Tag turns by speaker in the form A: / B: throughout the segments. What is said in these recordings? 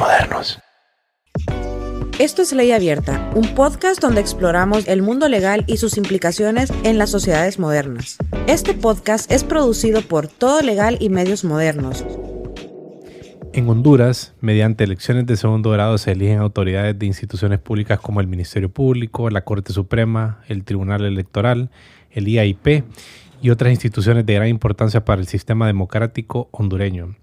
A: modernos.
B: Esto es Ley Abierta, un podcast donde exploramos el mundo legal y sus implicaciones en las sociedades modernas. Este podcast es producido por Todo Legal y Medios Modernos.
A: En Honduras, mediante elecciones de segundo grado se eligen autoridades de instituciones públicas como el Ministerio Público, la Corte Suprema, el Tribunal Electoral, el IAIP y otras instituciones de gran importancia para el sistema democrático hondureño.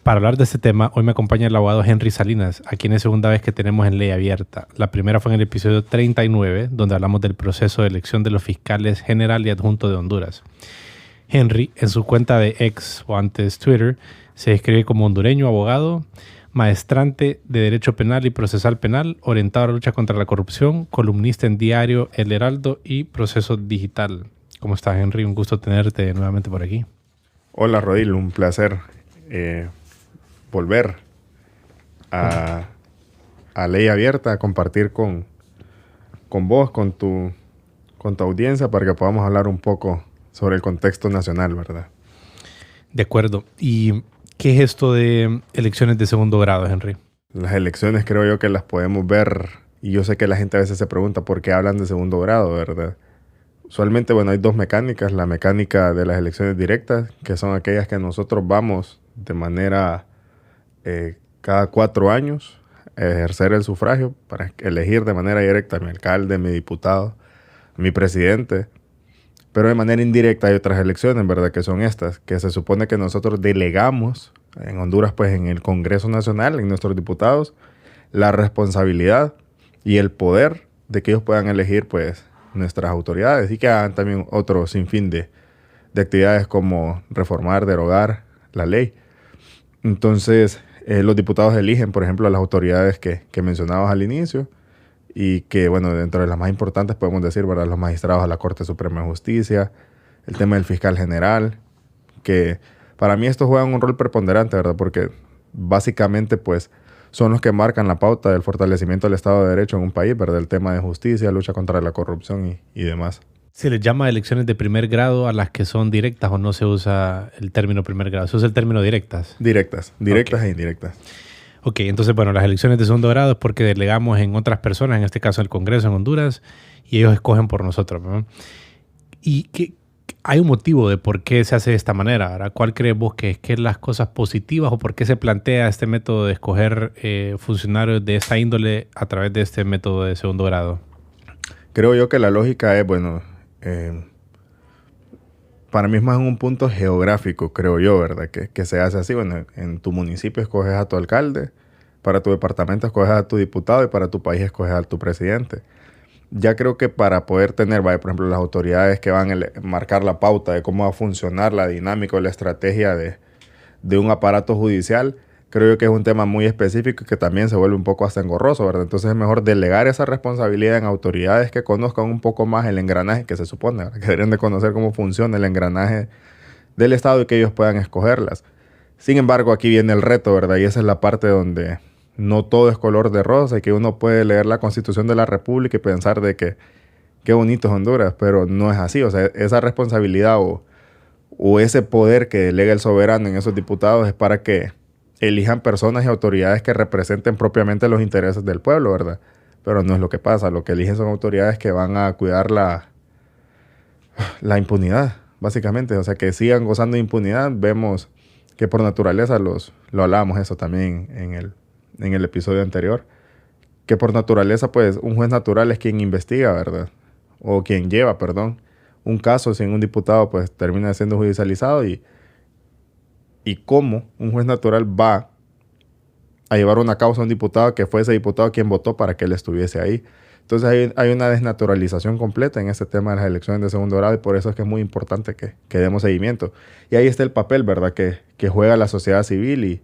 A: Para hablar de este tema, hoy me acompaña el abogado Henry Salinas, a quien es segunda vez que tenemos en Ley Abierta. La primera fue en el episodio 39, donde hablamos del proceso de elección de los fiscales general y adjunto de Honduras. Henry, en su cuenta de X o antes Twitter, se describe como hondureño, abogado, maestrante de Derecho Penal y Procesal Penal, orientado a la lucha contra la corrupción, columnista en diario El Heraldo y Proceso Digital. ¿Cómo estás, Henry? Un gusto tenerte nuevamente por aquí.
C: Hola, Rodil. Un placer volver a Ley Abierta, a compartir con vos, con tu audiencia, para que podamos hablar un poco sobre el contexto nacional, ¿verdad?
A: De acuerdo. ¿Y qué es esto de elecciones de segundo grado, Henry?
C: Las elecciones creo yo que las podemos ver, y yo sé que la gente a veces se pregunta por qué hablan de segundo grado, ¿verdad? Usualmente, hay dos mecánicas. La mecánica de las elecciones directas, que son aquellas que nosotros vamos de manera cada 4 años a ejercer el sufragio para elegir de manera directa a mi alcalde, mi diputado, mi presidente. Pero de manera indirecta hay otras elecciones, ¿verdad? Que son estas, que se supone que nosotros delegamos en Honduras, pues en el Congreso Nacional, en nuestros diputados, la responsabilidad y el poder de que ellos puedan elegir, pues, nuestras autoridades y que hagan también otro sinfín de actividades como reformar, derogar la ley. Entonces, los diputados eligen, por ejemplo, a las autoridades que mencionabas al inicio y que, dentro de las más importantes podemos decir, ¿verdad? Los magistrados de la Corte Suprema de Justicia, el tema del fiscal general, que para mí estos juegan un rol preponderante, ¿verdad? Porque básicamente, pues, son los que marcan la pauta del fortalecimiento del Estado de Derecho en un país, ¿verdad? El tema de justicia, lucha contra la corrupción y demás.
A: ¿Se les llama elecciones de primer grado a las que son directas o no se usa el término primer grado? ¿Se usa el término directas?
C: Directas okay. E indirectas.
A: Ok, entonces, las elecciones de segundo grado es porque delegamos en otras personas, en este caso el Congreso en Honduras, y ellos escogen por nosotros, ¿no? Y hay un motivo de por qué se hace de esta manera, ¿verdad? ¿Cuál crees vos que es las cosas positivas o por qué se plantea este método de escoger funcionarios de esta índole a través de este método de segundo grado?
C: Creo yo que la lógica es, para mí es más en un punto geográfico, creo yo, ¿verdad? Que se hace así. En tu municipio escoges a tu alcalde, para tu departamento escoges a tu diputado y para tu país escoges a tu presidente. Ya creo que para poder tener, por ejemplo, las autoridades que van a marcar la pauta de cómo va a funcionar la dinámica o la estrategia de un aparato judicial, creo yo que es un tema muy específico y que también se vuelve un poco hasta engorroso, ¿verdad? Entonces es mejor delegar esa responsabilidad en autoridades que conozcan un poco más el engranaje que se supone, ¿verdad? Que deberían de conocer cómo funciona el engranaje del Estado y que ellos puedan escogerlas. Sin embargo, aquí viene el reto, ¿verdad? Y esa es la parte donde no todo es color de rosa y que uno puede leer la Constitución de la República y pensar de que qué bonito es Honduras, pero no es así. O sea, esa responsabilidad o ese poder que delega el soberano en esos diputados es para que elijan personas y autoridades que representen propiamente los intereses del pueblo, ¿verdad? Pero no es lo que pasa. Lo que eligen son autoridades que van a cuidar la impunidad, básicamente. O sea, que sigan gozando de impunidad. Vemos que por naturaleza lo hablábamos eso también en el episodio anterior, que por naturaleza, pues, un juez natural es quien investiga, ¿verdad? O quien lleva, un caso sin un diputado, pues, termina siendo judicializado y cómo un juez natural va a llevar una causa a un diputado que fue ese diputado quien votó para que él estuviese ahí. Entonces hay una desnaturalización completa en este tema de las elecciones de segundo grado y por eso es que es muy importante que demos seguimiento. Y ahí está el papel, ¿verdad?, que juega la sociedad civil y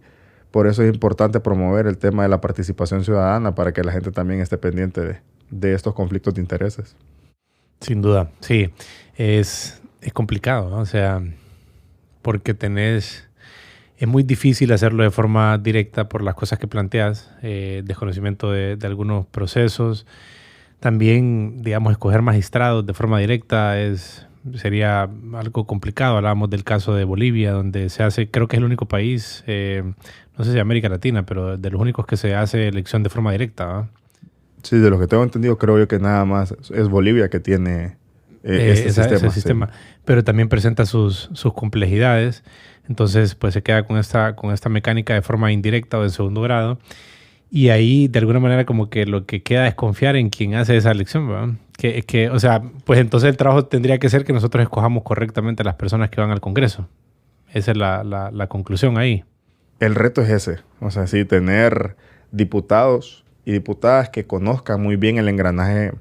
C: por eso es importante promover el tema de la participación ciudadana para que la gente también esté pendiente de estos conflictos de intereses.
A: Sin duda, sí. Es complicado, ¿no? O sea, porque es muy difícil hacerlo de forma directa por las cosas que planteas, desconocimiento de algunos procesos. También, digamos, escoger magistrados de forma directa es sería algo complicado. Hablábamos del caso de Bolivia, donde se hace, creo que es el único país, no sé si de América Latina, pero de los únicos que se hace elección de forma directa, ¿va?
C: Sí, de lo que tengo entendido, creo yo que nada más es Bolivia que tiene
A: ese sistema. Sí. Pero también presenta sus complejidades. Entonces, pues se queda con esta mecánica de forma indirecta o de segundo grado. Y ahí, de alguna manera, como que lo que queda es confiar en quien hace esa elección, ¿verdad? O sea, pues entonces el trabajo tendría que ser que nosotros escojamos correctamente a las personas que van al Congreso. Esa es la conclusión ahí.
C: El reto es ese. O sea, sí, tener diputados y diputadas que conozcan muy bien el engranaje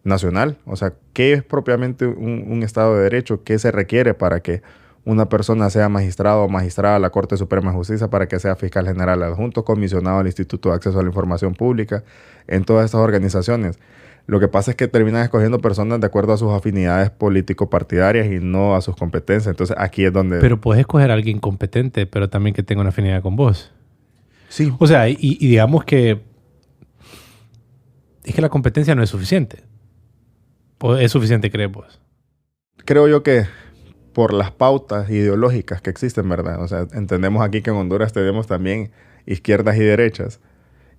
C: nacional. O sea, ¿qué es propiamente un Estado de Derecho? ¿Qué se requiere para que una persona sea magistrado o magistrada de la Corte Suprema de Justicia, para que sea fiscal general adjunto, comisionado al Instituto de Acceso a la Información Pública, en todas estas organizaciones? Lo que pasa es que terminan escogiendo personas de acuerdo a sus afinidades político-partidarias y no a sus competencias. Entonces aquí es donde...
A: Pero puedes escoger a alguien competente, pero también que tenga una afinidad con vos.
C: Sí.
A: O sea, y digamos que es que la competencia no es suficiente. ¿O es suficiente, crees vos?
C: Creo yo que por las pautas ideológicas que existen, ¿verdad? O sea, entendemos aquí que en Honduras tenemos también izquierdas y derechas.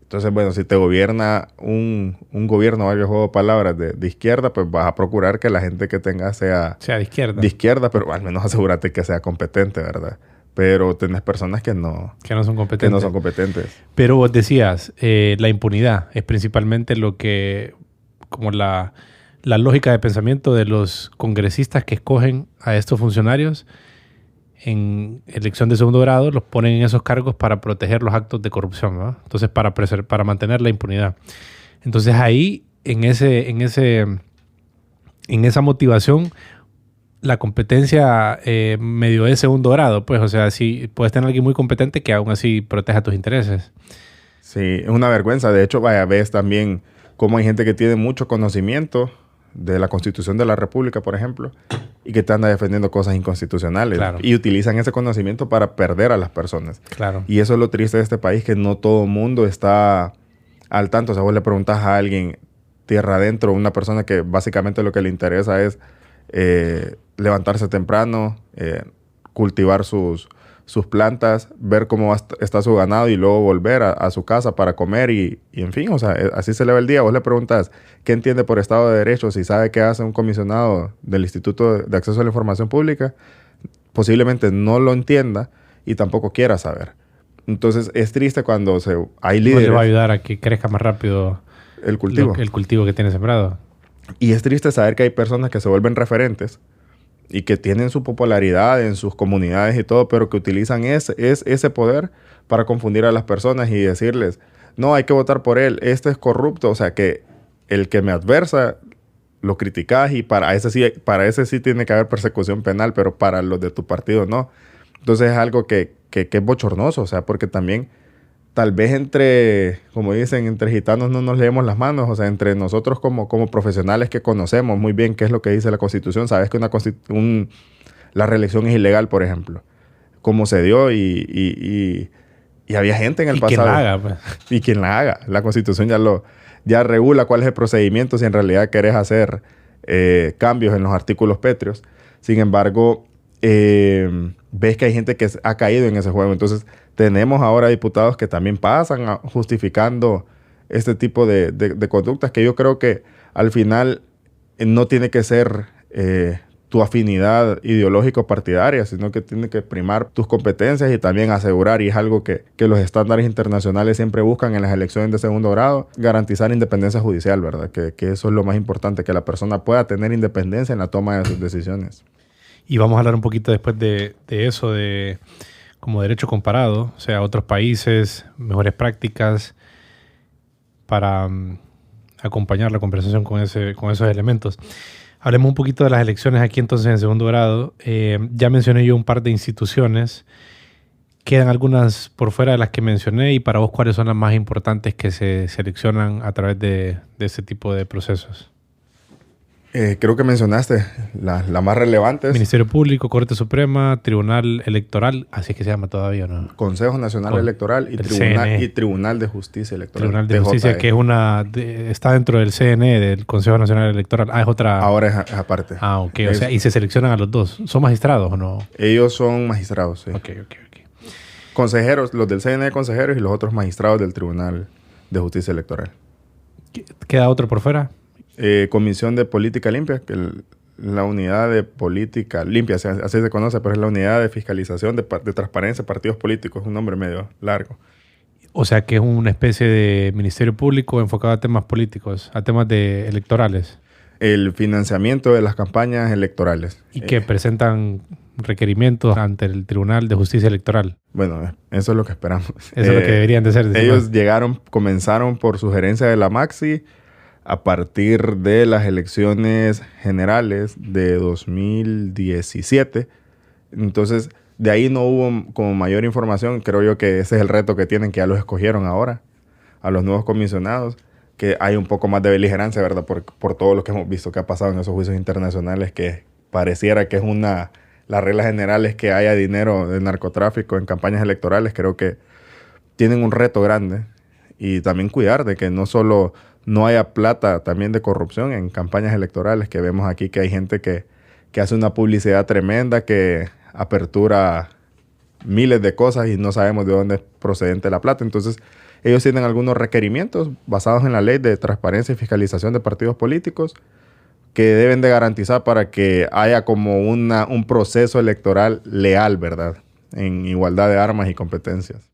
C: Entonces, bueno, si te gobierna un gobierno, varios juegos de palabras, de izquierda, pues vas a procurar que la gente que tengas sea
A: de izquierda.
C: De izquierda, pero al menos asegúrate que sea competente, ¿verdad? Pero tenés personas que no
A: son competentes. Pero vos decías, la impunidad es principalmente lo que, como la lógica de pensamiento de los congresistas que escogen a estos funcionarios en elección de segundo grado, los ponen en esos cargos para proteger los actos de corrupción, ¿no? Entonces, para mantener la impunidad. Entonces, ahí, en esa motivación, la competencia medio de segundo grado, pues, o sea, sí, puedes tener a alguien muy competente que aún así proteja tus intereses.
C: Sí, es una vergüenza. De hecho, ves también cómo hay gente que tiene mucho conocimiento de la Constitución de la República, por ejemplo, y que te anda defendiendo cosas inconstitucionales.
A: Claro.
C: Y utilizan ese conocimiento para perder a las personas.
A: Claro.
C: Y eso es lo triste de este país, que no todo el mundo está al tanto. O sea, vos le preguntas a alguien tierra adentro, una persona que básicamente lo que le interesa es levantarse temprano, cultivar sus plantas, ver cómo está su ganado y luego volver a su casa para comer y en fin, o sea, así se le va el día. Vos le preguntas qué entiende por Estado de Derecho, si sabe qué hace un comisionado del Instituto de Acceso a la Información Pública, posiblemente no lo entienda y tampoco quiera saber. Entonces es triste cuando hay líderes...
A: No le va a ayudar a que crezca más rápido
C: el cultivo.
A: El cultivo que tiene sembrado.
C: Y es triste saber que hay personas que se vuelven referentes y que tienen su popularidad en sus comunidades y todo, pero que utilizan ese poder para confundir a las personas y decirles, no, hay que votar por él, este es corrupto. O sea, que el que me adversa lo criticas y para ese sí tiene que haber persecución penal, pero para los de tu partido no. Entonces es algo que es bochornoso, o sea, porque también tal vez como dicen, entre gitanos no nos leemos las manos. O sea, entre nosotros como profesionales que conocemos muy bien qué es lo que dice la Constitución, sabes que la reelección es ilegal, por ejemplo. Como se dio y había gente en el pasado.
A: Quien la haga, pues.
C: Y quien la haga. La Constitución ya regula cuál es el procedimiento si en realidad querés hacer cambios en los artículos pétreos. Sin embargo, ves que hay gente que ha caído en ese juego. Entonces, tenemos ahora diputados que también pasan justificando este tipo de conductas, que yo creo que al final no tiene que ser tu afinidad ideológico-partidaria, sino que tiene que primar tus competencias y también asegurar, y es algo que los estándares internacionales siempre buscan en las elecciones de segundo grado, garantizar independencia judicial, ¿verdad? Que eso es lo más importante, que la persona pueda tener independencia en la toma de sus decisiones.
A: Y vamos a hablar un poquito después de eso, como derecho comparado, o sea, otros países, mejores prácticas, para acompañar la conversación con esos elementos. Hablemos un poquito de las elecciones aquí entonces en segundo grado. Ya mencioné yo un par de instituciones. Quedan algunas por fuera de las que mencioné, y para vos, ¿cuáles son las más importantes que se seleccionan a través de ese tipo de procesos?
C: Creo que mencionaste las más relevantes.
A: Ministerio Público, Corte Suprema, Tribunal Electoral, así es que se llama todavía, ¿no?
C: Consejo Nacional Electoral y Tribunal de Justicia Electoral.
A: Tribunal de Justicia, que es está dentro del CNE, del Consejo Nacional Electoral. Ah, es otra...
C: Ahora es aparte.
A: Ah, ok. O sea, y se seleccionan a los dos. ¿Son magistrados o no?
C: Ellos son magistrados, sí.
A: Ok.
C: Consejeros, los del CNE consejeros y los otros magistrados del Tribunal de Justicia Electoral.
A: ¿Queda otro por fuera?
C: Comisión de Política Limpia, que la unidad de política limpia, así se conoce, pero es la unidad de fiscalización de transparencia de partidos políticos, es un nombre medio largo.
A: O sea que es una especie de ministerio público enfocado a temas políticos, a temas electorales.
C: El financiamiento de las campañas electorales.
A: Y que presentan requerimientos ante el Tribunal de Justicia Electoral.
C: Bueno, eso es lo que esperamos.
A: Eso es lo que deberían de ser.
C: Ellos comenzaron por sugerencia de la Maxi a partir de las elecciones generales de 2017. Entonces, de ahí no hubo como mayor información. Creo yo que ese es el reto que tienen, que ya los escogieron ahora, a los nuevos comisionados, que hay un poco más de beligerancia, ¿verdad? Por todo lo que hemos visto que ha pasado en esos juicios internacionales, que pareciera que es la regla general es que haya dinero de narcotráfico en campañas electorales. Creo que tienen un reto grande. Y también cuidar de que no solo no haya plata también de corrupción en campañas electorales, que vemos aquí que hay gente que hace una publicidad tremenda, que apertura miles de cosas y no sabemos de dónde es procedente la plata. Entonces, ellos tienen algunos requerimientos basados en la ley de transparencia y fiscalización de partidos políticos que deben de garantizar para que haya como un proceso electoral leal, ¿verdad? En igualdad de armas y competencias.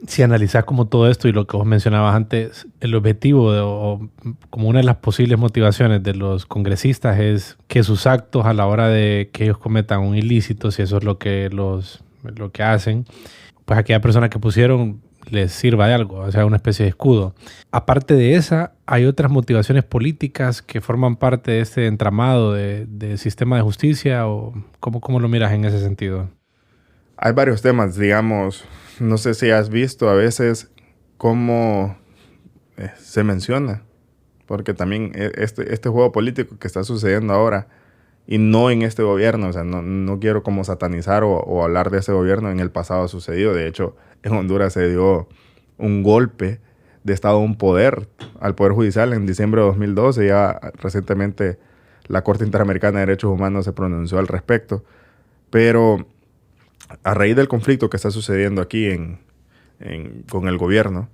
A: Si analizás como todo esto y lo que vos mencionabas antes, el objetivo o como una de las posibles motivaciones de los congresistas es que sus actos a la hora de que ellos cometan un ilícito, si eso es lo que hacen, pues a aquella persona que pusieron les sirva de algo, o sea, una especie de escudo. Aparte de esa, hay otras motivaciones políticas que forman parte de este entramado de sistema de justicia, o ¿cómo lo miras en ese sentido?
C: Hay varios temas, digamos. No sé si has visto a veces cómo se menciona, porque también este juego político que está sucediendo ahora, y no en este gobierno, o sea, no quiero como satanizar o hablar de ese gobierno, en el pasado ha sucedido. De hecho, en Honduras se dio un golpe de Estado, un poder al Poder Judicial en diciembre de 2012. Ya recientemente la Corte Interamericana de Derechos Humanos se pronunció al respecto. Pero a raíz del conflicto que está sucediendo aquí con el gobierno,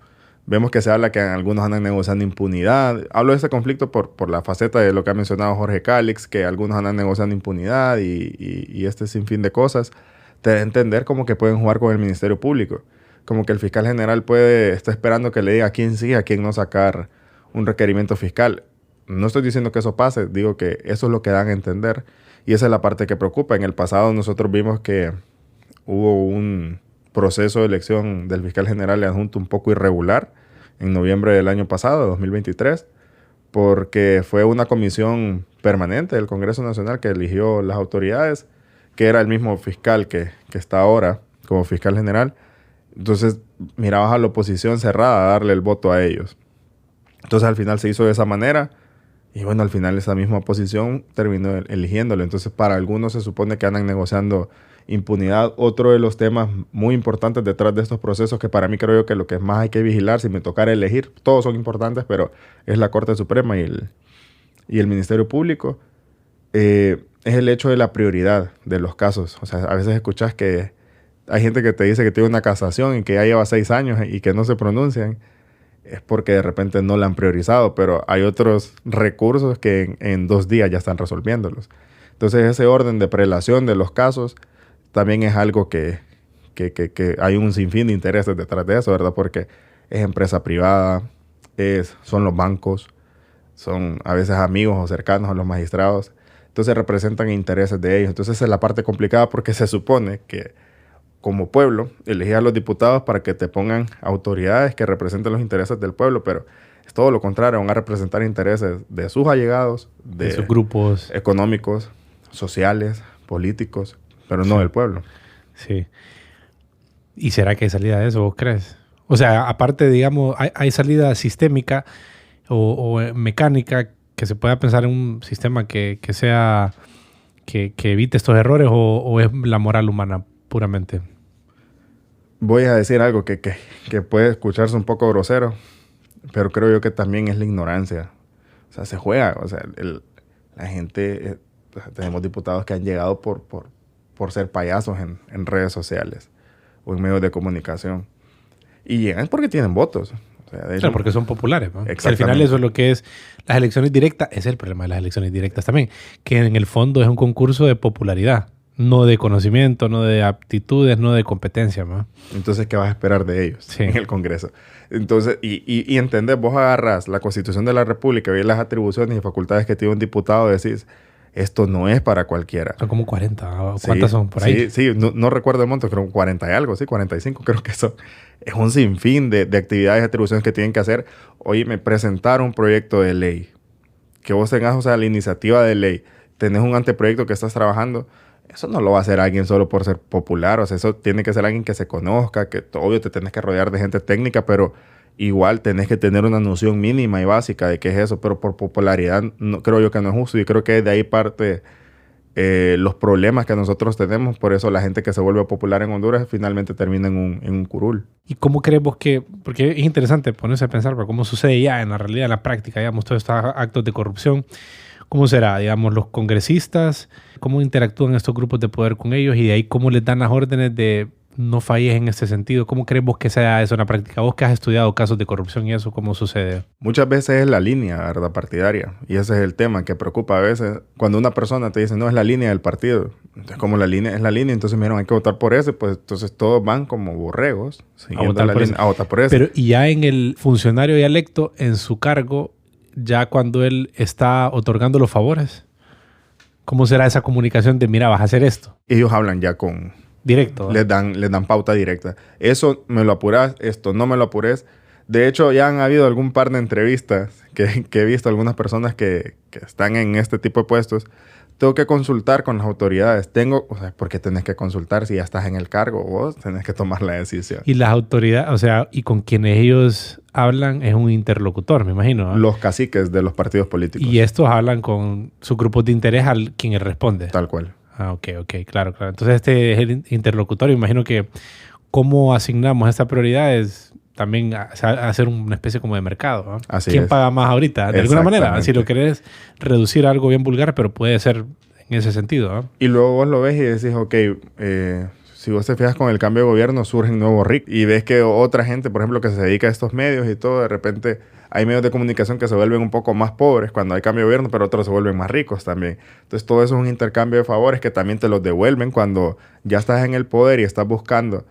C: vemos que se habla que algunos andan negociando impunidad. Hablo de ese conflicto por la faceta de lo que ha mencionado Jorge Calix, que algunos andan negociando impunidad y este sinfín de cosas. Te da a entender como que pueden jugar con el Ministerio Público. Como que el fiscal general está esperando que le diga a quién sí, a quién no sacar un requerimiento fiscal. No estoy diciendo que eso pase, digo que eso es lo que dan a entender. Y esa es la parte que preocupa. En el pasado nosotros vimos que hubo un proceso de elección del fiscal general adjunto un poco irregular en noviembre del año pasado, 2023, porque fue una comisión permanente del Congreso Nacional que eligió las autoridades, que era el mismo fiscal que está ahora como fiscal general. Entonces mirabas a la oposición cerrada a darle el voto a ellos. Entonces al final se hizo de esa manera y bueno, al final esa misma oposición terminó eligiéndolo. Entonces para algunos se supone que andan negociando impunidad. Otro de los temas muy importantes detrás de estos procesos, que para mí creo yo que lo que más hay que vigilar, si me tocara elegir, todos son importantes, pero es la Corte Suprema y el Ministerio Público, es el hecho de la prioridad de los casos. O sea, a veces escuchas que hay gente que te dice que tiene una casación y que ya lleva 6 años y que no se pronuncian. Es porque de repente no la han priorizado, pero hay otros recursos que en 2 días ya están resolviéndolos. Entonces ese orden de prelación de los casos también es algo que hay un sinfín de intereses detrás de eso, ¿verdad? Porque es empresa privada, son los bancos, son a veces amigos o cercanos a los magistrados. Entonces representan intereses de ellos. Entonces esa es la parte complicada, porque se supone que como pueblo elegí a los diputados para que te pongan autoridades que representen los intereses del pueblo, pero es todo lo contrario, van a representar intereses de sus allegados, de
A: sus grupos
C: económicos, sociales, políticos, pero no del pueblo.
A: Sí. ¿Y será que hay salida de eso, vos crees? O sea, aparte, digamos, hay salida sistémica o mecánica que se pueda pensar en un sistema que sea que evite estos errores o es la moral humana puramente?
C: Voy a decir algo que puede escucharse un poco grosero, pero creo yo que también es la ignorancia. O sea, se juega. O sea, la gente... tenemos diputados que han llegado por ser payasos en redes sociales o en medios de comunicación. Y llegan porque tienen votos. O sea, de hecho,
A: claro, porque son populares, ¿no?
C: Exactamente.
A: Al final eso es lo que es las elecciones directas. Es el problema de las elecciones directas también. Que en el fondo es un concurso de popularidad. No de conocimiento, no de aptitudes, no de competencia, ¿no?
C: Entonces, ¿qué vas a esperar de ellos en el Congreso? Entonces, y entendés, vos agarrás la Constitución de la República, ves las atribuciones y facultades que tiene un diputado, decís, esto no es para cualquiera.
A: Son como 40. ¿Cuántas son por ahí?
C: Sí, no recuerdo el monto, creo 40 y algo, sí, 45, creo que eso es un sinfín de actividades y atribuciones que tienen que hacer. Oye, me presentaron un proyecto de ley. Que vos tengas, o sea, la iniciativa de ley, tenés un anteproyecto que estás trabajando, eso no lo va a hacer alguien solo por ser popular. O sea, eso tiene que ser alguien que se conozca, que obvio te tenés que rodear de gente técnica, pero igual tenés que tener una noción mínima y básica de qué es eso. Pero por popularidad no, creo yo que no es justo. Y creo que de ahí parte los problemas que nosotros tenemos. Por eso la gente que se vuelve popular en Honduras finalmente termina en un curul.
A: ¿Y cómo crees vos que...? Porque es interesante ponerse a pensar por cómo sucede ya en la realidad, en la práctica, digamos, todos estos actos de corrupción. ¿Cómo será, digamos, los congresistas? ¿Cómo interactúan estos grupos de poder con ellos? Y de ahí, ¿cómo les dan las órdenes de no falles en este sentido? ¿Cómo crees vos que sea eso en la práctica? Vos que has estudiado casos de corrupción y eso, ¿cómo sucede?
C: Muchas veces es la línea, ¿verdad? Partidaria. Y ese es el tema que preocupa a veces. Cuando una persona te dice, no, es la línea del partido. Entonces, como la línea es la línea, entonces miren, hay que votar por ese. Pues entonces todos van como borregos
A: a votar por ese. Pero y ya en el funcionario ya electo, en su cargo, ya cuando él está otorgando los favores, ¿cómo será esa comunicación de, mira, vas a hacer esto?
C: Ellos hablan ya con...
A: Directo.
C: Les dan pauta directa. Eso me lo apurás, esto no me lo apures. De hecho, ya han habido algún par de entrevistas que he visto algunas personas que están en este tipo de puestos. Tengo que consultar con las autoridades. O sea, ¿por qué tenés que consultar si ya estás en el cargo? Vos tenés que tomar la decisión.
A: Y las autoridades, o sea, y con quienes ellos hablan es un interlocutor, me imagino, ¿eh?
C: Los caciques de los partidos políticos.
A: Y estos hablan con sus grupos de interés al quien responde.
C: Tal cual.
A: Ah, ok, claro. Entonces este es el interlocutor. Imagino que cómo asignamos esta prioridad es también hacer una especie como de mercado, ¿no?
C: Así
A: ¿Quién
C: es.
A: paga más ahorita? De alguna manera, si lo querés reducir a algo bien vulgar, pero puede ser en ese sentido, ¿no?
C: Y luego vos lo ves y decís, ok, si vos te fijas con el cambio de gobierno, surgen nuevos ricos. Y ves que otra gente, por ejemplo, que se dedica a estos medios y todo, de repente hay medios de comunicación que se vuelven un poco más pobres cuando hay cambio de gobierno, pero otros se vuelven más ricos también. Entonces todo eso es un intercambio de favores que también te los devuelven cuando ya estás en el poder y estás buscando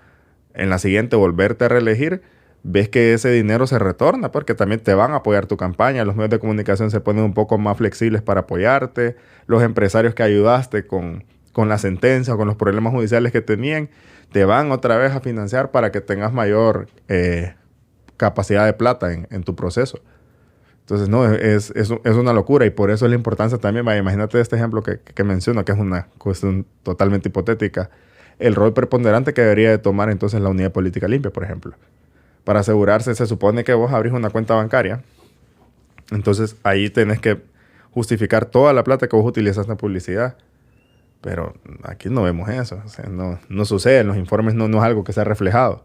C: en la siguiente volverte a reelegir. Ves que ese dinero se retorna porque también te van a apoyar tu campaña. Los medios de comunicación se ponen un poco más flexibles para apoyarte. Los empresarios que ayudaste con la sentencia o con los problemas judiciales que tenían, te van otra vez a financiar para que tengas mayor capacidad de plata en tu proceso. Entonces, no, es una locura y por eso es la importancia también. Imagínate este ejemplo que menciono, que es una cuestión totalmente hipotética. El rol preponderante que debería de tomar entonces la Unidad de Política Limpia, por ejemplo. Para asegurarse, se supone que vos abrís una cuenta bancaria. Entonces, ahí tenés que justificar toda la plata que vos utilizaste en publicidad. Pero aquí no vemos eso. O sea, no sucede. En los informes no es algo que sea reflejado.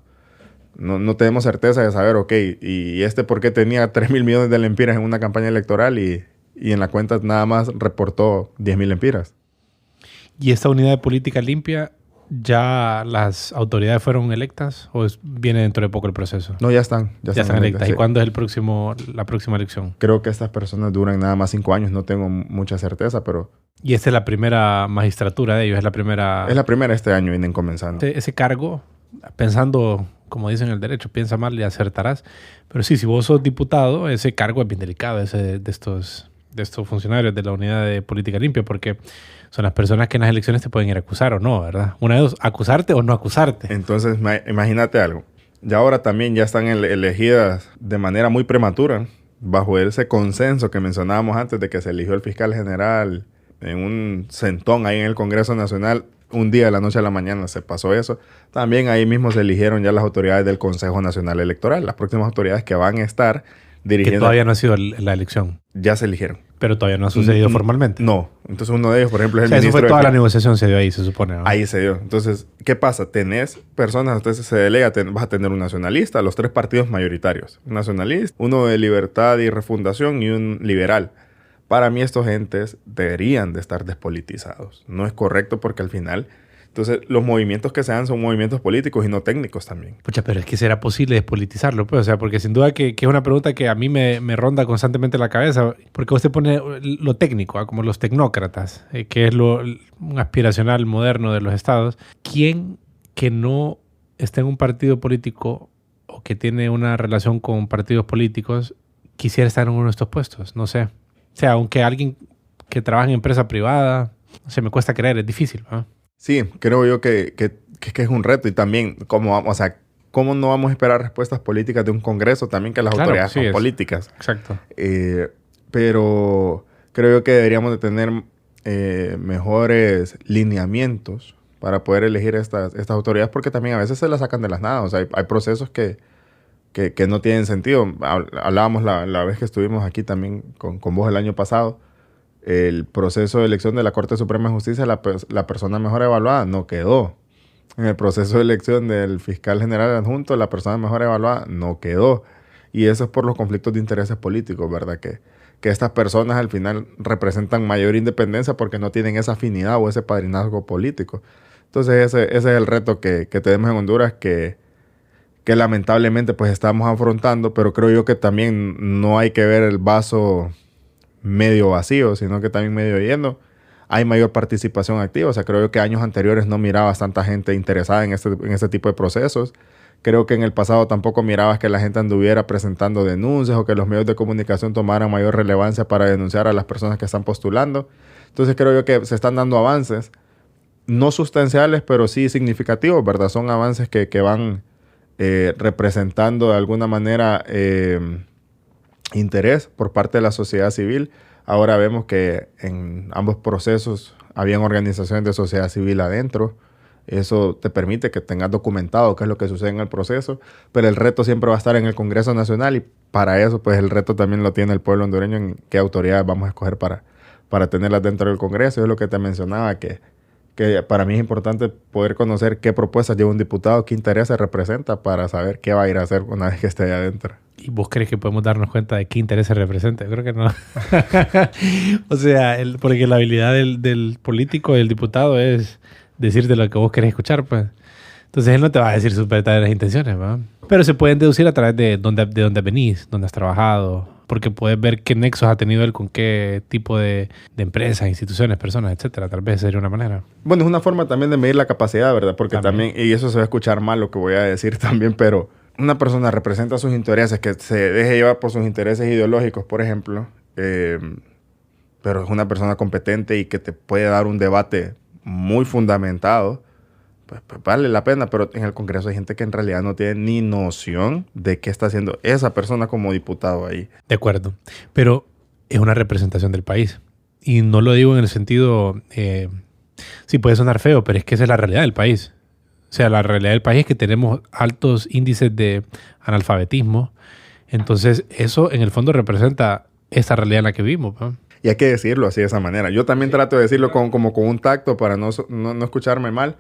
C: No tenemos certeza de saber, ok, y por qué tenía 3,000 millones de lempiras en una campaña electoral y en la cuenta nada más reportó 10,000 lempiras.
A: ¿Y esta Unidad de Política Limpia, ya las autoridades fueron electas o viene dentro de poco el proceso?
C: No, ya están
A: electas.
C: Sí.
A: ¿Y cuándo es la próxima elección?
C: Creo que estas personas duran nada más 5 años. No tengo mucha certeza, pero...
A: ¿Y esta es la primera magistratura de ellos? ¿Es la primera
C: este año, vienen comenzando.
A: Ese cargo, pensando, como dicen en el derecho, piensa mal y acertarás. Pero sí, si vos sos diputado, ese cargo es bien delicado, ese de estos funcionarios de la Unidad de Política Limpia, porque son las personas que en las elecciones te pueden ir a acusar o no, ¿verdad? Una de dos, acusarte o no acusarte.
C: Entonces, imagínate algo. Ya ahora también ya están elegidas de manera muy prematura, bajo ese consenso que mencionábamos antes de que se eligió el fiscal general en un centón ahí en el Congreso Nacional. Un día de la noche a la mañana se pasó eso. También ahí mismo se eligieron ya las autoridades del Consejo Nacional Electoral. Las próximas autoridades que van a estar dirigiendo.
A: Que todavía no ha sido la elección.
C: Ya se eligieron.
A: Pero todavía no ha sucedido formalmente.
C: No. Entonces uno de ellos, por ejemplo, es el
A: o sea,
C: ministro.
A: Eso fue toda la negociación se dio ahí, se supone, ¿no?
C: Ahí se dio. Entonces, ¿qué pasa? Tenés personas, entonces se delega, vas a tener un nacionalista, los 3 partidos mayoritarios. Un nacionalista, uno de Libertad y Refundación y un liberal. Para mí estos entes deberían de estar despolitizados. No es correcto porque al final... Entonces, los movimientos que se dan son movimientos políticos y no técnicos también.
A: Pucha, pero es que será posible despolitizarlo, pues. O sea, porque sin duda que es una pregunta que a mí me ronda constantemente la cabeza. Porque usted pone lo técnico, como los tecnócratas, que es un aspiracional moderno de los estados. ¿Quién que no está en un partido político o que tiene una relación con partidos políticos quisiera estar en uno de estos puestos? No sé. O sea, aunque alguien que trabaja en empresa privada, no sé, me cuesta creer, es difícil, ¿no?
C: Sí, creo yo que es un reto y también cómo no vamos a esperar respuestas políticas de un Congreso también que las autoridades son políticas.
A: Exacto.
C: Pero creo yo que deberíamos de tener mejores lineamientos para poder elegir estas autoridades porque también a veces se las sacan de las nada. O sea, hay procesos que no tienen sentido. Hablábamos la vez que estuvimos aquí también con vos el año pasado. El proceso de elección de la Corte Suprema de Justicia, la persona mejor evaluada no quedó. En el proceso de elección del fiscal general adjunto, la persona mejor evaluada no quedó. Y eso es por los conflictos de intereses políticos, ¿verdad? Que estas personas al final representan mayor independencia porque no tienen esa afinidad o ese padrinazgo político. Entonces ese es el reto que tenemos en Honduras que lamentablemente pues estamos afrontando, pero creo yo que también no hay que ver el vaso medio vacío, sino que también medio lleno. Hay mayor participación activa. O sea, creo que años anteriores no mirabas tanta gente interesada en este tipo de procesos. Creo que en el pasado tampoco mirabas que la gente anduviera presentando denuncias o que los medios de comunicación tomaran mayor relevancia para denunciar a las personas que están postulando. Entonces creo yo que se están dando avances, no sustanciales, pero sí significativos, ¿verdad? Son avances que van representando de alguna manera interés por parte de la sociedad civil. Ahora vemos que en ambos procesos habían organizaciones de sociedad civil adentro. Eso te permite que tengas documentado qué es lo que sucede en el proceso, pero el reto siempre va a estar en el Congreso Nacional y para eso pues el reto también lo tiene el pueblo hondureño en qué autoridades vamos a escoger para tenerlas dentro del Congreso. Es lo que te mencionaba, que para mí es importante poder conocer qué propuestas lleva un diputado, qué intereses representa para saber qué va a ir a hacer una vez que esté ahí adentro.
A: ¿Y vos crees que podemos darnos cuenta de qué intereses representa? Yo creo que no. O sea, porque la habilidad del político, del diputado, es decirte lo que vos querés escuchar, pues. Entonces él no te va a decir sus verdaderas intenciones, ¿va? Pero se pueden deducir a través de dónde venís, dónde has trabajado, porque puedes ver qué nexos ha tenido él con qué tipo de empresas, instituciones, personas, etcétera. Tal vez sería una manera.
C: Bueno, es una forma también de medir la capacidad, ¿verdad? Porque también y eso se va a escuchar mal lo que voy a decir también, pero una persona representa sus intereses, que se deje llevar por sus intereses ideológicos, por ejemplo, pero es una persona competente y que te puede dar un debate muy fundamentado, pues vale la pena. Pero en el Congreso hay gente que en realidad no tiene ni noción de qué está haciendo esa persona como diputado ahí.
A: De acuerdo, pero es una representación del país. Y no lo digo en el sentido, sí puede sonar feo, pero es que esa es la realidad del país. O sea, la realidad del país es que tenemos altos índices de analfabetismo. Entonces, eso en el fondo representa esta realidad en la que vivimos, ¿no?
C: Y hay que decirlo así de esa manera. Yo también trato de decirlo como con un tacto para no escucharme mal.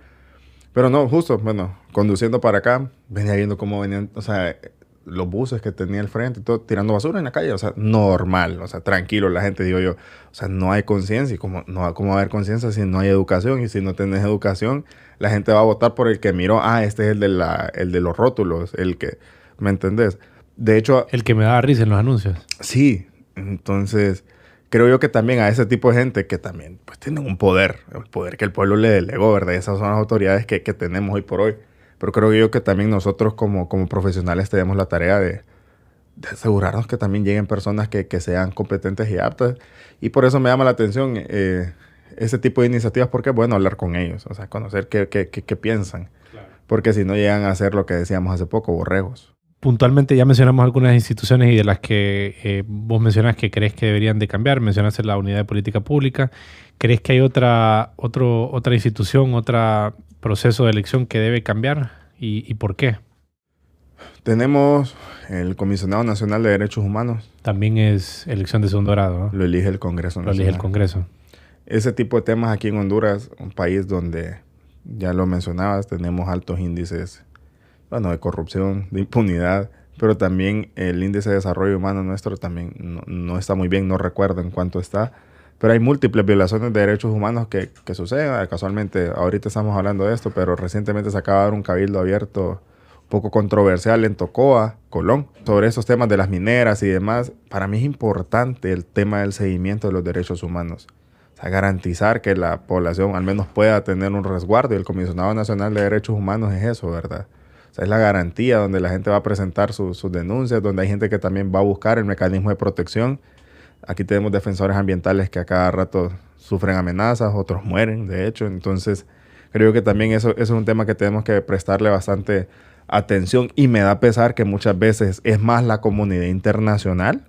C: Pero no, justo, bueno, conduciendo para acá, venía viendo cómo venían, o sea, los buses que tenía al frente y todo, tirando basura en la calle. O sea, normal, o sea, tranquilo la gente, digo yo. O sea, no hay conciencia. ¿Y cómo va a haber conciencia si no hay educación? Y si no tenés educación, la gente va a votar por el que miró. Ah, este es el de los rótulos, el que, ¿me entendés? De hecho...
A: El que me daba risa en los anuncios.
C: Sí, entonces... Creo yo que también a ese tipo de gente que también pues tienen un poder, el poder que el pueblo le delegó, ¿verdad? Y esas son las autoridades que tenemos hoy por hoy. Pero creo yo que también nosotros como profesionales tenemos la tarea de asegurarnos que también lleguen personas que sean competentes y aptas. Y por eso me llama la atención ese tipo de iniciativas, porque es bueno hablar con ellos, o sea, conocer qué piensan. Claro. Porque si no llegan a hacer lo que decíamos hace poco, borregos.
A: Puntualmente ya mencionamos algunas instituciones y de las que vos mencionás que crees que deberían de cambiar. Mencionaste la Unidad de Política Pública. ¿Crees que hay otra institución, otro proceso de elección que debe cambiar? ¿Y por qué?
C: Tenemos el Comisionado Nacional de Derechos Humanos.
A: También es elección de segundo grado, ¿no?
C: Lo elige el Congreso Nacional.
A: Lo elige el Congreso.
C: Ese tipo de temas aquí en Honduras, un país donde, ya lo mencionabas, tenemos altos índices, bueno, de corrupción, de impunidad, pero también el índice de desarrollo humano nuestro también no está muy bien, no recuerdo en cuánto está, pero hay múltiples violaciones de derechos humanos que suceden. Casualmente, ahorita estamos hablando de esto, pero recientemente se acaba de dar un cabildo abierto un poco controversial en Tocoa, Colón, sobre esos temas de las mineras y demás. Para mí es importante el tema del seguimiento de los derechos humanos. O sea, garantizar que la población al menos pueda tener un resguardo, y el Comisionado Nacional de Derechos Humanos es eso, ¿verdad? O sea, es la garantía donde la gente va a presentar sus denuncias, donde hay gente que también va a buscar el mecanismo de protección. Aquí tenemos defensores ambientales que a cada rato sufren amenazas, otros mueren, de hecho. Entonces, creo que también eso es un tema que tenemos que prestarle bastante atención, y me da pesar que muchas veces es más la comunidad internacional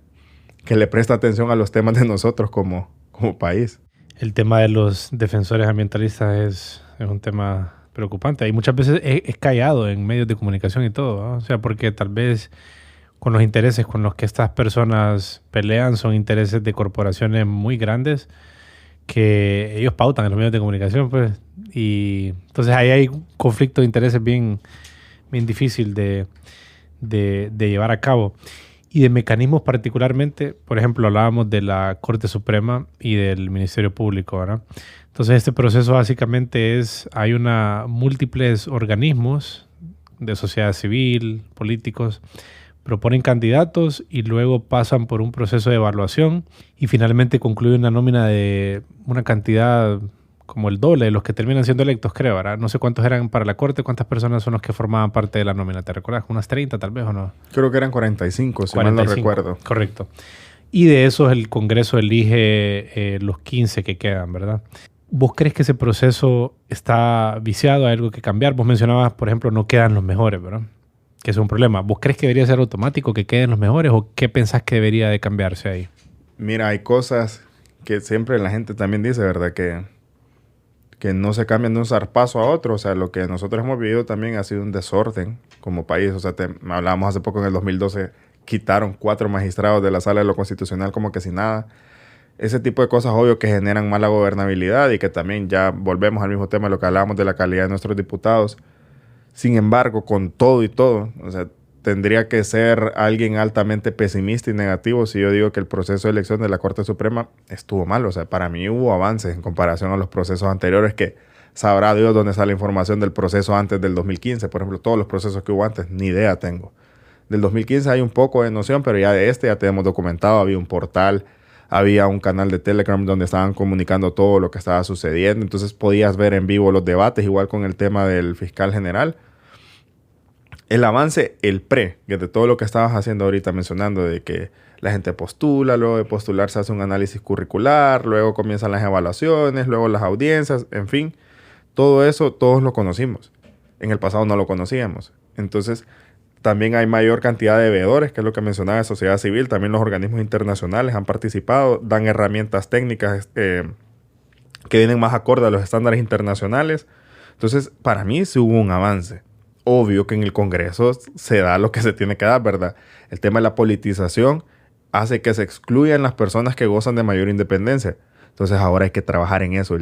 C: que le presta atención a los temas de nosotros como país.
A: El tema de los defensores ambientalistas es un tema preocupante. Y muchas veces es callado en medios de comunicación y todo, ¿no? O sea, porque tal vez con los intereses con los que estas personas pelean son intereses de corporaciones muy grandes que ellos pautan en los medios de comunicación, pues. Y entonces ahí hay un conflicto de intereses bien difícil de llevar a cabo. Y de mecanismos particularmente, por ejemplo, hablábamos de la Corte Suprema y del Ministerio Público, ¿verdad? Entonces este proceso básicamente hay múltiples organismos de sociedad civil, políticos, proponen candidatos y luego pasan por un proceso de evaluación y finalmente concluye una nómina de una cantidad como el doble de los que terminan siendo electos, creo, ¿verdad? No sé cuántos eran para la Corte, cuántas personas son los que formaban parte de la nómina. ¿Te recuerdas? ¿Unas 30 tal vez o no?
C: Creo que eran 45, si mal no recuerdo.
A: Correcto. Y de esos el Congreso elige los 15 que quedan, ¿verdad? ¿Vos crees que ese proceso está viciado? ¿Hay algo que cambiar? Vos mencionabas, por ejemplo, no quedan los mejores, ¿verdad? Que es un problema. ¿Vos crees que debería ser automático que queden los mejores o qué pensás que debería de cambiarse ahí?
C: Mira, hay cosas que siempre la gente también dice, ¿verdad? Que no se cambian de un zarpazo a otro. O sea, lo que nosotros hemos vivido también ha sido un desorden como país. O sea, hablábamos hace poco, en el 2012, quitaron 4 magistrados de la Sala de lo Constitucional como que sin nada. Ese tipo de cosas, obvio, que generan mala gobernabilidad y que también ya volvemos al mismo tema de lo que hablábamos de la calidad de nuestros diputados. Sin embargo, con todo y todo, o sea, tendría que ser alguien altamente pesimista y negativo si yo digo que el proceso de elección de la Corte Suprema estuvo mal. O sea, para mí hubo avances en comparación a los procesos anteriores, que sabrá Dios dónde está la información del proceso antes del 2015. Por ejemplo, todos los procesos que hubo antes, ni idea tengo. Del 2015 hay un poco de noción, pero ya de ya tenemos documentado. Había un portal, había un canal de Telegram donde estaban comunicando todo lo que estaba sucediendo. Entonces podías ver en vivo los debates, igual con el tema del fiscal general. El avance, que de todo lo que estabas haciendo ahorita mencionando, de que la gente postula, luego de postular se hace un análisis curricular, luego comienzan las evaluaciones, luego las audiencias, en fin, todo eso todos lo conocimos. En el pasado no lo conocíamos. Entonces, también hay mayor cantidad de veedores, que es lo que mencionaba de sociedad civil. También los organismos internacionales han participado, dan herramientas técnicas que vienen más acorde a los estándares internacionales. Entonces, para mí sí hubo un avance. Obvio que en el Congreso se da lo que se tiene que dar, ¿verdad? El tema de la politización hace que se excluyan las personas que gozan de mayor independencia. Entonces ahora hay que trabajar en eso.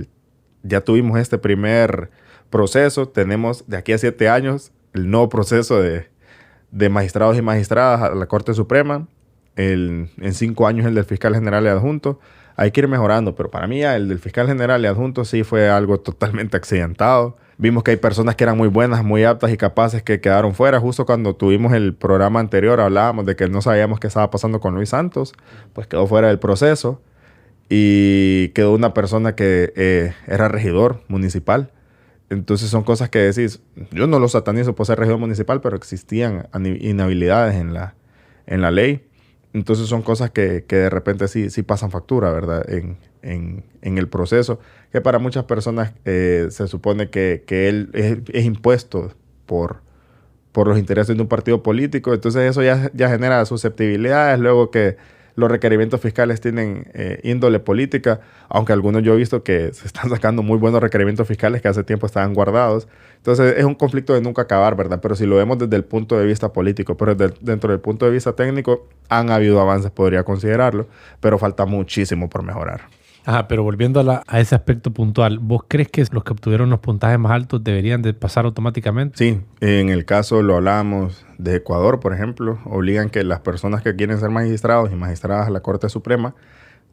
C: Ya tuvimos este primer proceso. Tenemos de aquí a 7 años el nuevo proceso de magistrados y magistradas a la Corte Suprema. En 5 años el del fiscal general y adjunto. Hay que ir mejorando, pero para mí ya el del fiscal general y adjunto sí fue algo totalmente accidentado. Vimos que hay personas que eran muy buenas, muy aptas y capaces que quedaron fuera. Justo cuando tuvimos el programa anterior hablábamos de que no sabíamos qué estaba pasando con Luis Santos. Pues quedó fuera del proceso y quedó una persona que era regidor municipal. Entonces son cosas que decís, yo no lo satanizo por ser regidor municipal, pero existían inhabilidades en la ley. Entonces son cosas que de repente sí pasan factura, ¿verdad? En el proceso, que para muchas personas se supone que él es impuesto por los intereses de un partido político. Entonces eso ya genera susceptibilidades. Luego que los requerimientos fiscales tienen índole política, aunque algunos yo he visto que se están sacando muy buenos requerimientos fiscales que hace tiempo estaban guardados. Entonces es un conflicto de nunca acabar, ¿verdad? Pero si lo vemos desde el punto de vista político, pero dentro del punto de vista técnico, han habido avances, podría considerarlo, pero falta muchísimo por mejorar.
A: Ajá, pero volviendo a ese aspecto puntual, ¿vos crees que los que obtuvieron los puntajes más altos deberían de pasar automáticamente?
C: Sí, en el caso lo hablábamos de Ecuador, por ejemplo, obligan que las personas que quieren ser magistrados y magistradas a la Corte Suprema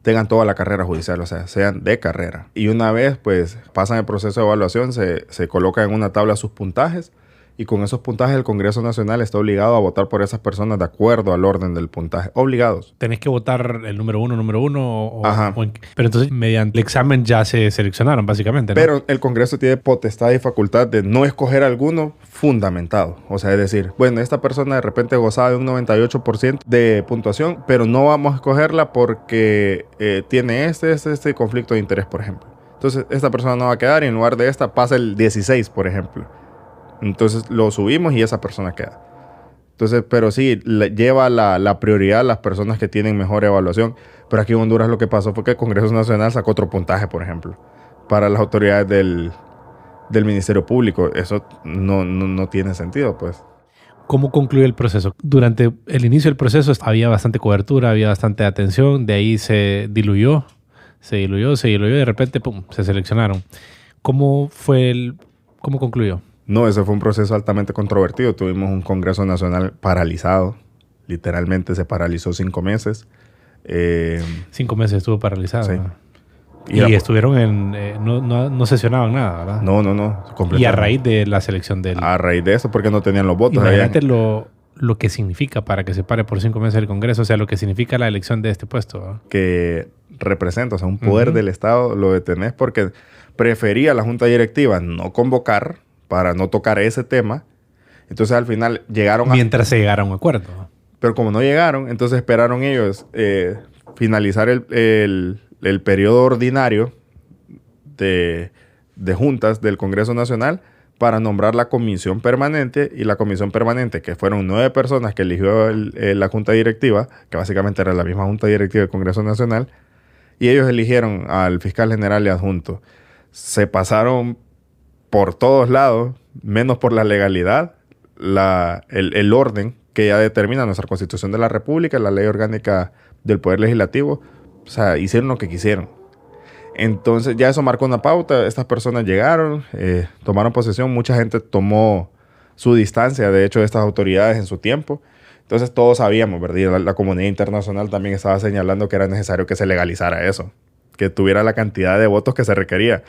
C: tengan toda la carrera judicial, o sea, sean de carrera. Y una vez, pues, pasan el proceso de evaluación, se colocan en una tabla sus puntajes, y con esos puntajes el Congreso Nacional está obligado a votar por esas personas de acuerdo al orden del puntaje. Obligados.
A: ¿Tenés que votar el número uno
C: Ajá.
A: Pero entonces, mediante el examen ya se seleccionaron, básicamente, ¿no?
C: Pero el Congreso tiene potestad y facultad de no escoger alguno fundamentado. O sea, es decir, bueno, esta persona de repente gozaba de un 98% de puntuación, pero no vamos a escogerla porque tiene este conflicto de interés, por ejemplo. Entonces, esta persona no va a quedar y en lugar de esta pasa el 16, por ejemplo. Entonces lo subimos y esa persona queda. Entonces, pero sí, lleva la prioridad a las personas que tienen mejor evaluación. Pero aquí en Honduras lo que pasó fue que el Congreso Nacional sacó otro puntaje, por ejemplo, para las autoridades del Ministerio Público. Eso no tiene sentido, pues.
A: ¿Cómo concluyó el proceso? Durante el inicio del proceso había bastante cobertura, había bastante atención, de ahí se diluyó, y de repente, ¡pum!, se seleccionaron. ¿Cómo concluyó?
C: No, ese fue un proceso altamente controvertido. Tuvimos un Congreso Nacional paralizado. Literalmente se paralizó 5 meses.
A: 5 meses estuvo paralizado.
C: Sí.
A: ¿No? Y estuvieron no sesionaban nada, ¿verdad?
C: No.
A: Y a raíz de la selección del...
C: A raíz de eso, porque no tenían los votos.
A: Imagínate lo que significa para que se pare por 5 meses el Congreso. O sea, lo que significa la elección de este puesto, ¿verdad?
C: Que representa, o sea, un poder del Estado lo detenés porque prefería la Junta Directiva no convocar para no tocar ese tema. Entonces al final llegaron
A: mientras se llegara a un acuerdo.
C: Pero como no llegaron, entonces esperaron ellos finalizar el periodo ordinario de juntas del Congreso Nacional para nombrar la comisión permanente. Y la comisión permanente, que fueron 9 personas que eligió la Junta Directiva, que básicamente era la misma Junta Directiva del Congreso Nacional, y ellos eligieron al fiscal general y adjunto. Se pasaron por todos lados, menos por la legalidad, el orden que ya determina nuestra Constitución de la República, la Ley Orgánica del Poder Legislativo. O sea, hicieron lo que quisieron. Entonces ya eso marcó una pauta. Estas personas llegaron, tomaron posesión. Mucha gente tomó su distancia, de hecho, de estas autoridades en su tiempo. Entonces todos sabíamos, ¿verdad? La comunidad internacional también estaba señalando que era necesario que se legalizara eso, que tuviera la cantidad de votos que se requería.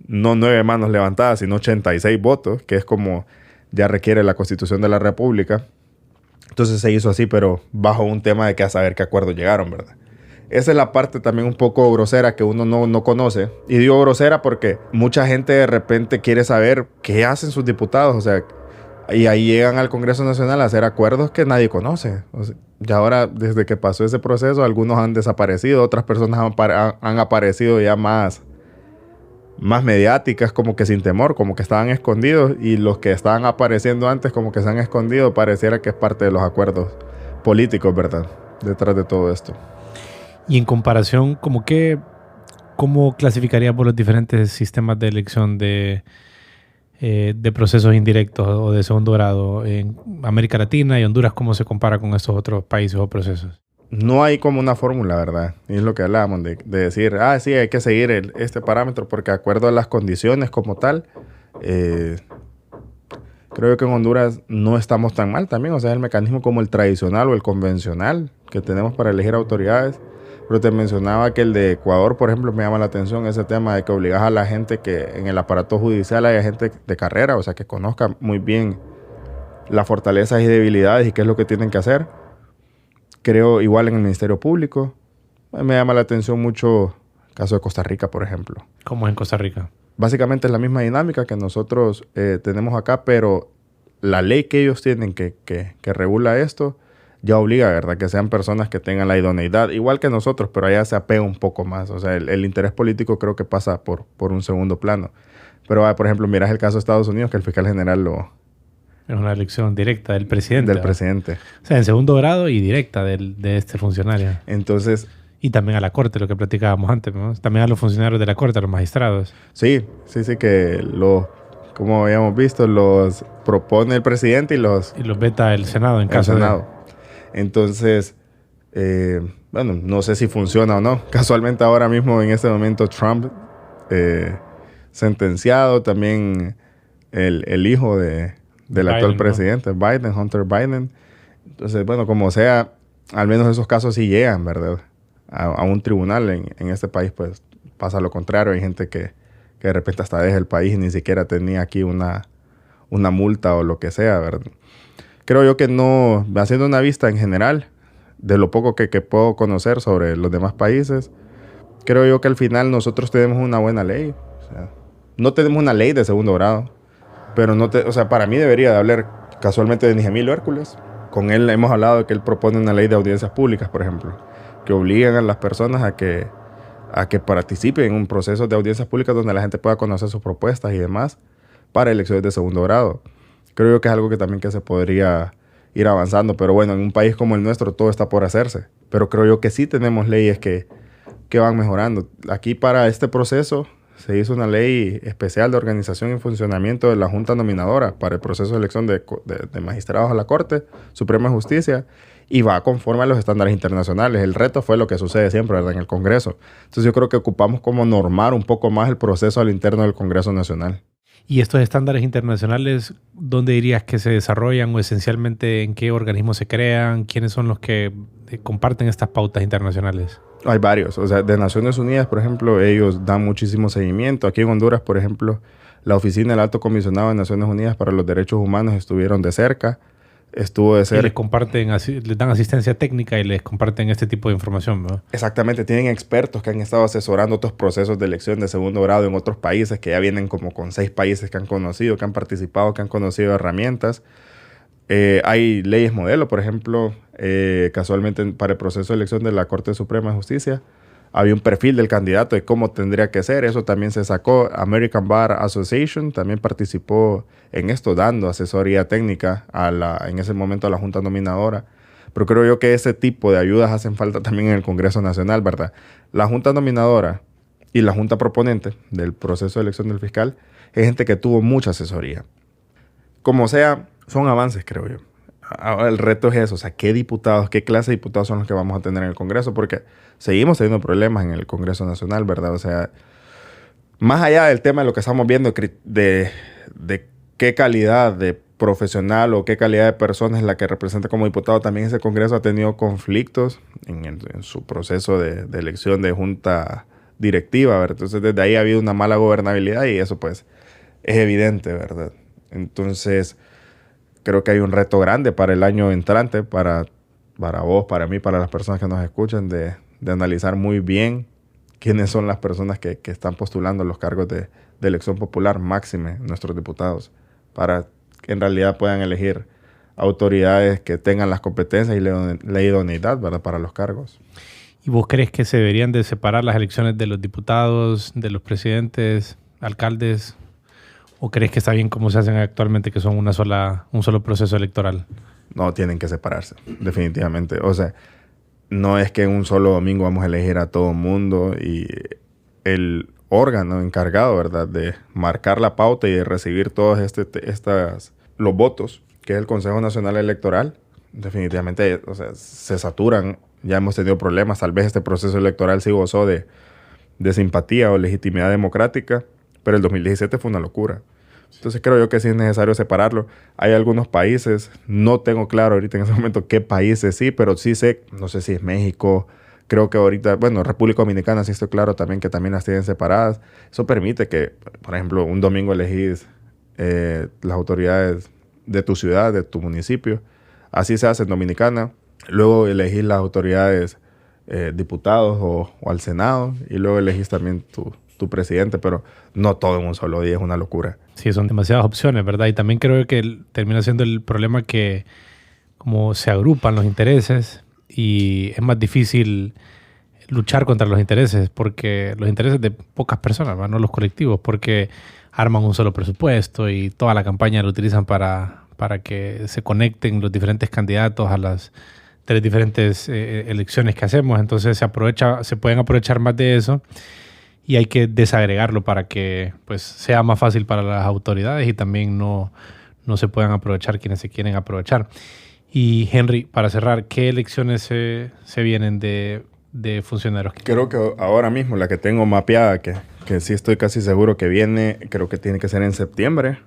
C: No 9 manos levantadas, sino 86 votos, que es como ya requiere la Constitución de la República. Entonces se hizo así, pero bajo un tema de que a saber qué acuerdos llegaron, ¿verdad? Esa es la parte también un poco grosera que uno no conoce. Y digo grosera porque mucha gente de repente quiere saber qué hacen sus diputados. O sea, y ahí llegan al Congreso Nacional a hacer acuerdos que nadie conoce. O sea, y ahora, desde que pasó ese proceso, algunos han desaparecido, otras personas han aparecido ya más mediáticas, como que sin temor, como que estaban escondidos, y los que estaban apareciendo antes como que se han escondido, pareciera que es parte de los acuerdos políticos, ¿verdad? Detrás de todo esto.
A: Y en comparación, ¿cómo clasificarías por los diferentes sistemas de elección de procesos indirectos o de segundo grado en América Latina y Honduras? ¿Cómo se compara con estos otros países o procesos?
C: No hay como una fórmula, ¿verdad? Y es lo que hablábamos de decir, sí, hay que seguir este parámetro porque de acuerdo a las condiciones como tal, creo que en Honduras no estamos tan mal también. O sea, el mecanismo como el tradicional o el convencional que tenemos para elegir autoridades. Pero te mencionaba que el de Ecuador, por ejemplo, me llama la atención ese tema de que obligas a la gente que en el aparato judicial haya gente de carrera, o sea, que conozca muy bien las fortalezas y debilidades y qué es lo que tienen que hacer. Creo igual en el Ministerio Público. Me llama la atención mucho el caso de Costa Rica, por ejemplo.
A: ¿Cómo es en Costa Rica?
C: Básicamente es la misma dinámica que nosotros tenemos acá, pero la ley que ellos tienen que regula esto ya obliga, ¿verdad? Que sean personas que tengan la idoneidad, igual que nosotros, pero allá se apega un poco más. O sea, el interés político creo que pasa por un segundo plano. Pero, por ejemplo, miras el caso de Estados Unidos, que el fiscal general
A: Es una elección directa del presidente.
C: Del presidente.
A: O sea, en segundo grado y directa de este funcionario.
C: Entonces...
A: Y también a la corte, lo que platicábamos antes, ¿no? También a los funcionarios de la corte, a los magistrados.
C: Sí, que como habíamos visto, los propone el presidente y los
A: veta el Senado en caso
C: de... Entonces, bueno, no sé si funciona o no. Casualmente ahora mismo, en este momento, Trump sentenciado, también el hijo del actual presidente, ¿no? Biden, Hunter Biden. Entonces, bueno, como sea, al menos esos casos sí llegan, ¿verdad? A un tribunal. En este país, pues, pasa lo contrario. Hay gente que de repente hasta deja el país y ni siquiera tenía aquí una multa o lo que sea, ¿verdad? Creo yo que no, haciendo una vista en general de lo poco que puedo conocer sobre los demás países, creo yo que al final nosotros tenemos una buena ley. O sea, no tenemos una ley de segundo grado, pero para mí debería de hablar casualmente de Nigel Hércules. Con él hemos hablado de que él propone una ley de audiencias públicas, por ejemplo, que obligan a las personas a que participen en un proceso de audiencias públicas donde la gente pueda conocer sus propuestas y demás para elecciones de segundo grado. Creo yo que es algo que también que se podría ir avanzando, pero bueno, en un país como el nuestro todo está por hacerse. Pero creo yo que sí tenemos leyes que van mejorando. Aquí para este proceso se hizo una ley especial de organización y funcionamiento de la Junta Nominadora para el proceso de elección de magistrados a la Corte Suprema de Justicia, y va conforme a los estándares internacionales. El reto fue lo que sucede siempre, ¿verdad?, en el Congreso. Entonces yo creo que ocupamos como normar un poco más el proceso al interno del Congreso Nacional.
A: ¿Y estos estándares internacionales, dónde dirías que se desarrollan o esencialmente en qué organismos se crean? ¿Quiénes son los que comparten estas pautas internacionales?
C: Hay varios. O sea, de Naciones Unidas, por ejemplo, ellos dan muchísimo seguimiento. Aquí en Honduras, por ejemplo, la Oficina del Alto Comisionado de Naciones Unidas para los Derechos Humanos estuvieron de cerca. Estuvo de cerca.
A: Y les dan asistencia técnica y les comparten este tipo de información, ¿no?
C: Exactamente. Tienen expertos que han estado asesorando otros procesos de elección de segundo grado en otros países, que ya vienen como con 6 países que han conocido, que han participado, que han conocido herramientas. Hay leyes modelo, por ejemplo, casualmente para el proceso de elección de la Corte Suprema de Justicia, había un perfil del candidato de cómo tendría que ser. Eso también se sacó. American Bar Association también participó en esto, dando asesoría técnica en ese momento a la Junta Nominadora. Pero creo yo que ese tipo de ayudas hacen falta también en el Congreso Nacional, ¿verdad? La Junta Nominadora y la Junta Proponente del proceso de elección del fiscal es gente que tuvo mucha asesoría. Como sea, son avances, creo yo. Ahora el reto es eso, o sea, ¿qué clase de diputados son los que vamos a tener en el Congreso? Porque seguimos teniendo problemas en el Congreso Nacional, ¿verdad? O sea, más allá del tema de lo que estamos viendo de qué calidad de profesional o qué calidad de persona es la que representa como diputado, también ese Congreso ha tenido conflictos en su proceso de elección de junta directiva, ¿verdad? Entonces, desde ahí ha habido una mala gobernabilidad y eso, pues, es evidente, ¿verdad? Entonces, creo que hay un reto grande para el año entrante, para vos, para mí, para las personas que nos escuchan, de analizar muy bien quiénes son las personas que están postulando los cargos de elección popular, máxime nuestros diputados, para que en realidad puedan elegir autoridades que tengan las competencias y la idoneidad, ¿verdad?, para los cargos.
A: ¿Y vos crees que se deberían de separar las elecciones de los diputados, de los presidentes, alcaldes? ¿O crees que está bien como se hacen actualmente, que son un solo proceso electoral?
C: No, tienen que separarse, definitivamente. O sea, no es que en un solo domingo vamos a elegir a todo mundo, y el órgano encargado, ¿verdad?, de marcar la pauta y de recibir todos los votos, que es el Consejo Nacional Electoral, definitivamente, o sea, se saturan. Ya hemos tenido problemas. Tal vez este proceso electoral sí gozó de simpatía o legitimidad democrática, pero el 2017 fue una locura. Entonces creo yo que sí es necesario separarlo. Hay algunos países, no tengo claro ahorita en ese momento qué países sí, pero sí sé, no sé si es México, creo que ahorita, bueno, República Dominicana sí estoy claro también que también las tienen separadas. Eso permite que, por ejemplo, un domingo elegís las autoridades de tu ciudad, de tu municipio. Así se hace en Dominicana. Luego elegís las autoridades diputados o al Senado, y luego elegís también tu presidente, pero no todo en un solo día, es una locura.
A: Sí, son demasiadas opciones, ¿verdad? Y también creo que termina siendo el problema que como se agrupan los intereses y es más difícil luchar contra los intereses, porque los intereses de pocas personas, ¿verdad?, no los colectivos, porque arman un solo presupuesto y toda la campaña lo utilizan para para que se conecten los diferentes candidatos a las 3 diferentes elecciones que hacemos. Entonces se pueden aprovechar más de eso y hay que desagregarlo para que pues sea más fácil para las autoridades y también no se puedan aprovechar quienes se quieren aprovechar. Y Henry, para cerrar, ¿qué elecciones se vienen de funcionarios?
C: Creo que ahora mismo la que tengo mapeada, que sí estoy casi seguro que viene, creo que tiene que ser en septiembre,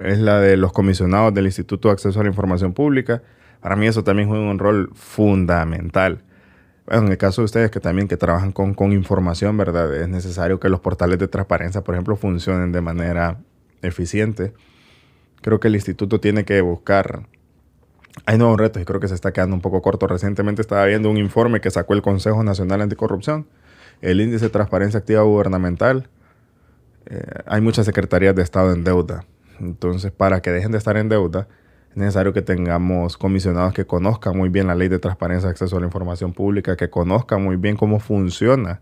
C: es la de los comisionados del Instituto de Acceso a la Información Pública. Para mí eso también juega un rol fundamental. Bueno, en el caso de ustedes que trabajan con información, ¿verdad? Es necesario que los portales de transparencia, por ejemplo, funcionen de manera eficiente. Creo que el instituto tiene que buscar... Hay nuevos retos y creo que se está quedando un poco corto. Recientemente estaba viendo un informe que sacó el Consejo Nacional Anticorrupción, el Índice de Transparencia Activa Gubernamental. Hay muchas secretarías de Estado en deuda. Entonces, para que dejen de estar en deuda, es necesario que tengamos comisionados que conozcan muy bien la Ley de Transparencia de Acceso a la Información Pública, que conozcan muy bien cómo funciona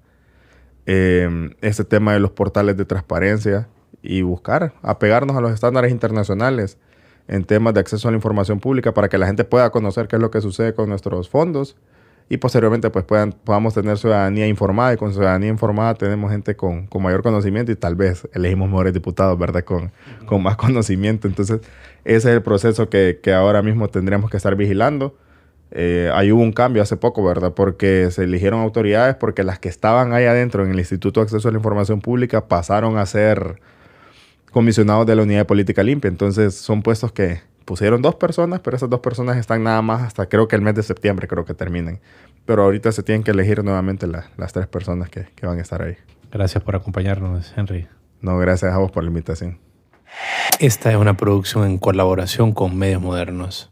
C: este tema de los portales de transparencia y buscar apegarnos a los estándares internacionales en temas de acceso a la información pública para que la gente pueda conocer qué es lo que sucede con nuestros fondos y posteriormente pues podamos tener ciudadanía informada, y con ciudadanía informada tenemos gente con mayor conocimiento y tal vez elegimos mejores diputados, ¿verdad? Con más conocimiento. Entonces ese es el proceso que ahora mismo tendríamos que estar vigilando. Ahí hubo un cambio hace poco, ¿verdad? Porque se eligieron autoridades porque las que estaban ahí adentro en el Instituto de Acceso a la Información Pública pasaron a ser comisionados de la Unidad de Política Limpia. Entonces son puestos que pusieron 2 personas, pero esas 2 personas están nada más hasta creo que el mes de septiembre creo que terminen. Pero ahorita se tienen que elegir nuevamente las 3 personas que van a estar ahí.
A: Gracias por acompañarnos, Henry.
C: No, gracias a vos por la invitación.
A: Esta es una producción en colaboración con Medios Modernos.